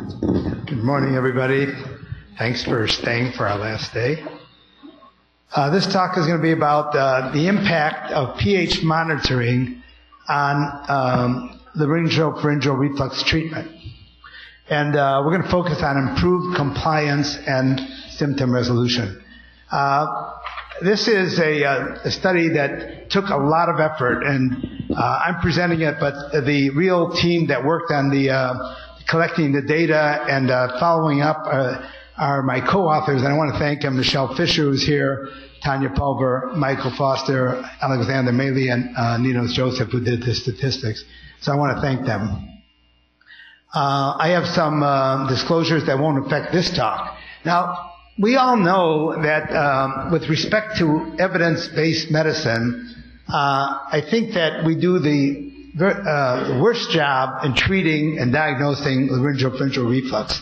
Good morning, everybody. Thanks for staying for our last day. This talk is going to be about the impact of pH monitoring on laryngopharyngeal reflux treatment. And we're going to focus on improved compliance and symptom resolution. This is a study that took a lot of effort, and I'm presenting it, but the real team that worked on the collecting the data and following up are my co-authors, and I want to thank them, Michelle Fisher, who's here, Tanya Pulver, Michael Foster, Alexander Maley, and Ninos Joseph, who did the statistics. So I want to thank them. I have some disclosures that won't affect this talk. Now, we all know that with respect to evidence-based medicine, I think that we do the worst job in treating and diagnosing laryngopharyngeal reflux.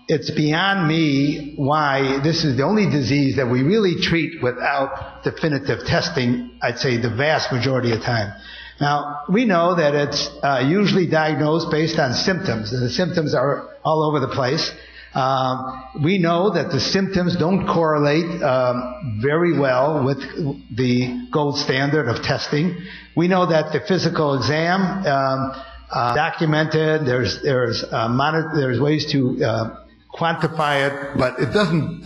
It's beyond me why this is the only disease that we really treat without definitive testing, I'd say the vast majority of the time. Now, we know that it's usually diagnosed based on symptoms, and the symptoms are all over the place. We know that the symptoms don't correlate very well with the gold standard of testing. We know that the physical exam documented. There's ways to quantify it, but it doesn't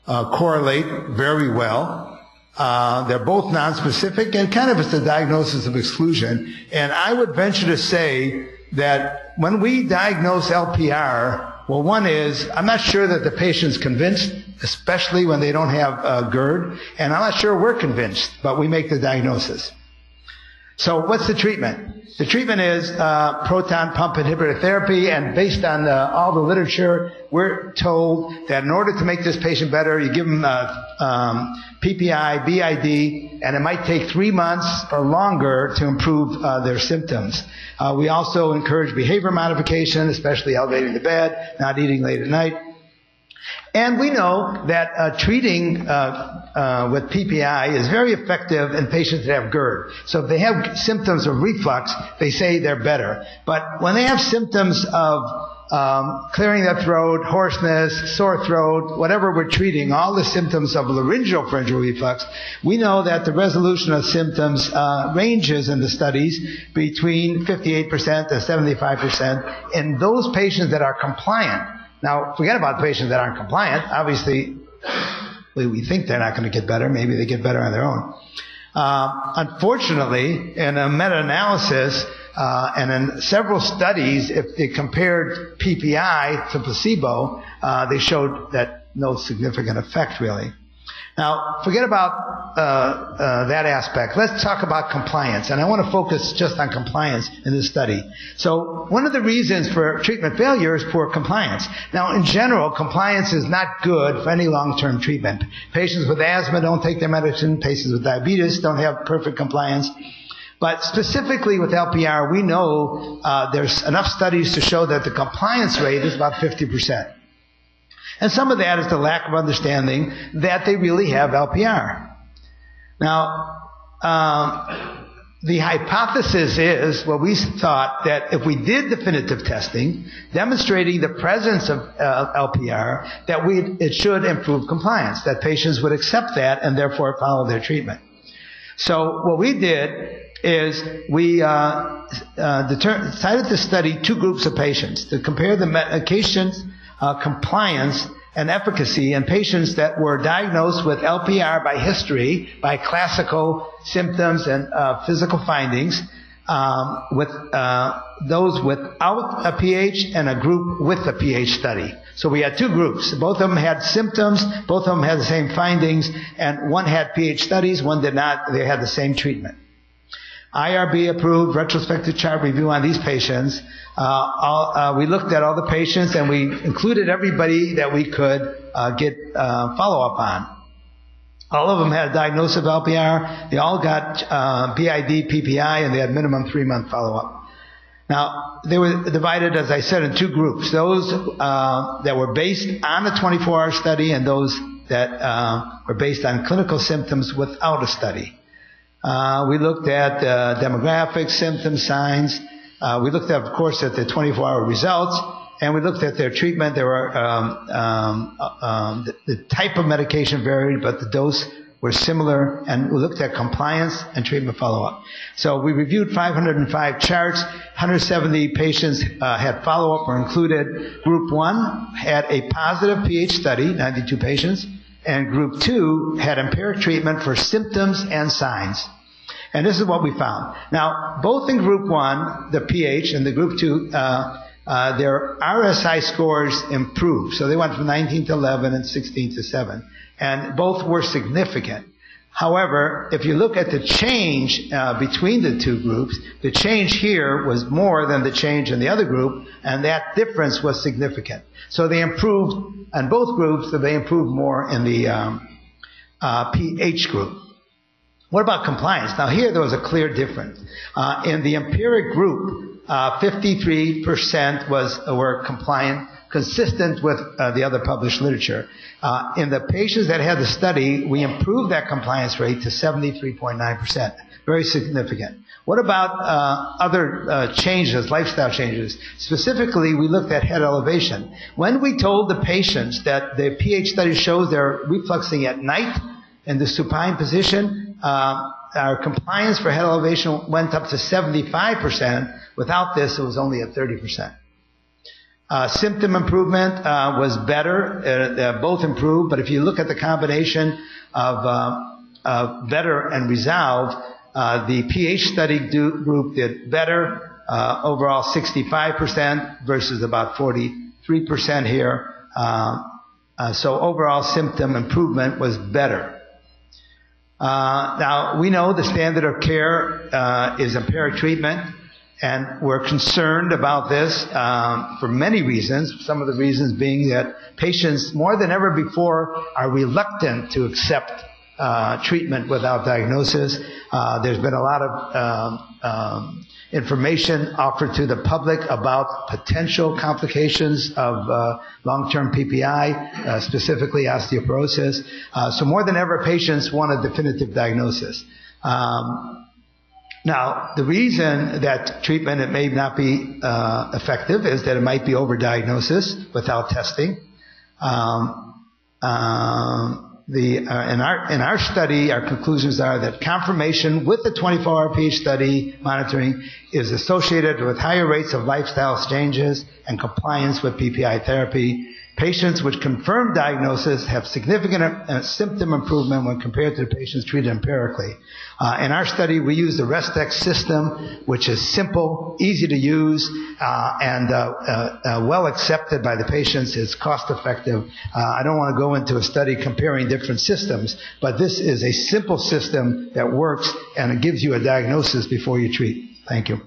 correlate very well. They're both nonspecific, and kind of it's a diagnosis of exclusion. And I would venture to say that when we diagnose LPR, well, one is, I'm not sure that the patient's convinced, especially when they don't have GERD, and I'm not sure we're convinced, but we make the diagnosis. So what's the treatment? The treatment is proton pump inhibitor therapy, and based on all the literature, we're told that in order to make this patient better, you give them PPI, BID, and it might take 3 months or longer to improve their symptoms. We also encourage behavior modification, especially elevating the bed, not eating late at night. And we know that treating with PPI is very effective in patients that have GERD. So if they have symptoms of reflux, they say they're better. But when they have symptoms of clearing their throat, hoarseness, sore throat, whatever we're treating, all the symptoms of laryngopharyngeal reflux, we know that the resolution of symptoms ranges in the studies between 58% and 75% in those patients that are compliant. Now, forget about the patients that aren't compliant. Obviously, we think they're not going to get better. Maybe they get better on their own. Unfortunately, in a meta-analysis and in several studies, if they compared PPI to placebo, they showed that no significant effect, really. Now, forget about that aspect. Let's talk about compliance, and I want to focus just on compliance in this study. So one of the reasons for treatment failure is poor compliance. Now, in general, compliance is not good for any long-term treatment. Patients with asthma don't take their medicine. Patients with diabetes don't have perfect compliance. But specifically with LPR, we know there's enough studies to show that the compliance rate is about 50%. And some of that is the lack of understanding that they really have LPR. Now, the hypothesis is, well, we thought that if we did definitive testing, demonstrating the presence of LPR, that it should improve compliance, that patients would accept that and therefore follow their treatment. So what we did is we decided to study two groups of patients to compare the medications compliance and efficacy in patients that were diagnosed with LPR by history, by classical symptoms and physical findings, with those without a pH and a group with a pH study. So we had two groups. Both of them had symptoms, both of them had the same findings, and one had pH studies, one did not. They had the same treatment. IRB approved retrospective chart review on these patients. We looked at all the patients and we included everybody that we could get follow-up on. All of them had a diagnosis of LPR. They all got BID, PPI, and they had minimum 3-month follow-up. Now, they were divided, as I said, in two groups. Those that were based on a 24-hour study and those that were based on clinical symptoms without a study. We looked at demographics, symptoms, signs. We looked at, of course, at the 24-hour results, and we looked at their treatment. There were the type of medication varied, but the dose were similar, and we looked at compliance and treatment follow-up. So we reviewed 505 charts. 170 patients had follow-up or included. Group 1 had a positive pH study, 92 patients, and Group 2 had empiric treatment for symptoms and signs. And this is what we found. Now, both in Group 1, the pH, and the Group 2, their RSI scores improved. So they went from 19 to 11 and 16 to 7. And both were significant. However, if you look at the change between the two groups, the change here was more than the change in the other group, and that difference was significant. So they improved in both groups, but they improved more in the pH group. What about compliance? Now here there was a clear difference. In the empiric group, 53% were compliant, consistent with the other published literature. In the patients that had the study, we improved that compliance rate to 73.9%. Very significant. What about other changes, lifestyle changes? Specifically, we looked at head elevation. When we told the patients that the pH study shows they're refluxing at night in the supine position, our compliance for head elevation went up to 75%. Without this, it was only at 30%. Symptom improvement was better. Both improved, but if you look at the combination of better and resolve, the pH study group did better, overall 65% versus about 43% here. So overall symptom improvement was better. Now, we know the standard of care is empiric treatment. And we're concerned about this for many reasons, some of the reasons being that patients, more than ever before, are reluctant to accept treatment without diagnosis. There's been a lot of information offered to the public about potential complications of long-term PPI, specifically osteoporosis. So more than ever, patients want a definitive diagnosis. Now, the reason that treatment it may not be effective is that it might be overdiagnosis without testing. In our study, our conclusions are that confirmation with the 24-hour pH study monitoring is associated with higher rates of lifestyle changes and compliance with PPI therapy. Patients with confirmed diagnosis have significant symptom improvement when compared to the patients treated empirically. In our study, we used the Restech system, which is simple, easy to use, and well accepted by the patients. It's cost effective. I don't want to go into a study comparing different systems, but this is a simple system that works, and it gives you a diagnosis before you treat. Thank you.